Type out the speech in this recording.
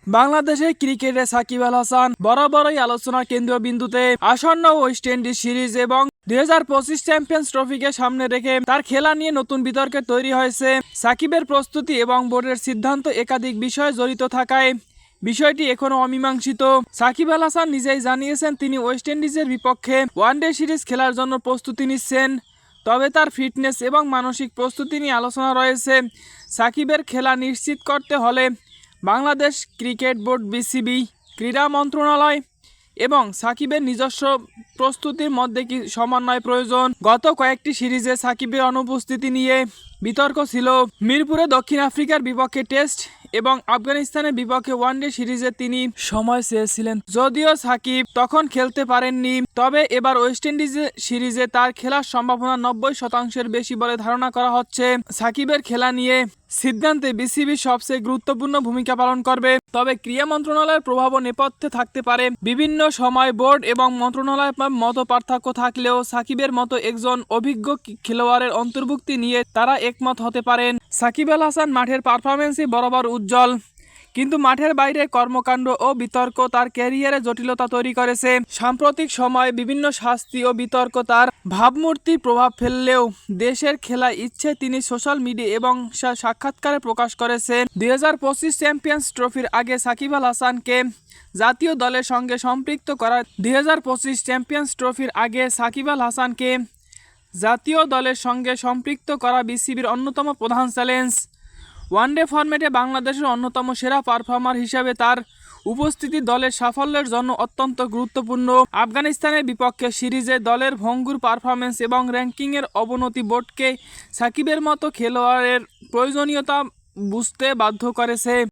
বাংলাদেশের ক্রিকেটে সাকিব আল হাসান বরাবরই আলোচনার কেন্দ্রবিন্দুতে। আসন্ন ওয়েস্ট ইন্ডিজ সিরিজ এবং 2025 চ্যাম্পিয়ন্স ট্রফিকে সামনে রেখে তার খেলা নিয়ে নতুন বিতর্কের তৈরি হয়েছে। সাকিবের প্রস্তুতি এবং বোর্ডের সিদ্ধান্ত একাধিক বিষয়ে জড়িত থাকায় বিষয়টি এখনও অমীমাংসিত। সাকিব আল হাসান নিজেই জানিয়েছেন তিনি ওয়েস্ট ইন্ডিজের বিপক্ষে ওয়ানডে সিরিজ খেলার জন্য প্রস্তুতি নিচ্ছেন, তবে তার ফিটনেস এবং মানসিক প্রস্তুতি নিয়ে আলোচনা রয়েছে। সাকিবের খেলা নিশ্চিত করতে হলে বাংলাদেশ ক্রিকেট বোর্ড, বিসিবি, ক্রীড়া মন্ত্রণালয় এবং সাকিবের নিজস্ব প্রস্তুতির মধ্যে কি সমন্বয় প্রয়োজন। গত কয়েকটি সিরিজে সাকিবের অনুপস্থিতি নিয়ে বিতর্ক ছিল। মিরপুরে দক্ষিণ আফ্রিকার বিপক্ষে টেস্ট এবং আফগানিস্তানের বিপক্ষে ওয়ানডে সিরিজে তিনি সময় চেয়েছিলেন, যদিও সাকিব তখন খেলতে পারেননি। তবে এবার ওয়েস্ট ইন্ডিজ সিরিজে তার খেলার সম্ভাবনা 90% বেশি বলে ধারণা করা হচ্ছে। সাকিবের খেলা নিয়ে সিদ্ধান্তে বিসিবি সবচেয়ে গুরুত্বপূর্ণ ভূমিকা পালন করবে, তবে ক্রীড়া মন্ত্রণালয়ের প্রভাবও নেপথ্যে থাকতে পারে। বিভিন্ন সময় বোর্ড এবং মন্ত্রণালয়ের মত পার্থক্য থাকলেও সাকিবের মতো একজন অভিজ্ঞ খেলোয়াড়ের অন্তর্ভুক্তি নিয়ে তারা একমত হতে পারেন। সাকিব আল হাসান মাঠের পারফরম্যান্সই বরাবর উজ্জ্বল, কিন্তু মাঠের বাইরে কর্মকাণ্ড ও বিতর্ক তার ক্যারিয়ারে জটিলতা তৈরি করেছে। সাম্প্রতিক সময়ে বিভিন্ন শাস্তি ও বিতর্ক তার ভাবমূর্তির প্রভাব ফেললেও দেশের খেলা ইচ্ছে তিনি সোশ্যাল মিডিয়া এবং সাক্ষাৎকারে প্রকাশ করেছেন। 2025 চ্যাম্পিয়ন্স ট্রফির আগে সাকিব আল হাসানকে জাতীয় দলের সঙ্গে সম্পৃক্ত করা 2025 চ্যাম্পিয়ন্স ট্রফির আগে সাকিব আল হাসানকে জাতীয় দলের সঙ্গে সম্পৃক্ত করা বিসিবির অন্যতম প্রধান চ্যালেঞ্জ। ওয়ানডে ফরম্যাটে বাংলাদেশের অন্যতম সেরা পারফর্মার হিসেবে তার উপস্থিতি দলের সাফল্যের জন্য অত্যন্ত গুরুত্বপূর্ণ। আফগানিস্তানের বিপক্ষে সিরিজে দলের ভঙ্গুর পারফরম্যান্স এবং র্যাঙ্কিংয়ের অবনতি বোর্ডকে সাকিবের মতো খেলোয়াড়ের প্রয়োজনীয়তা বুঝতে বাধ্য করেছে।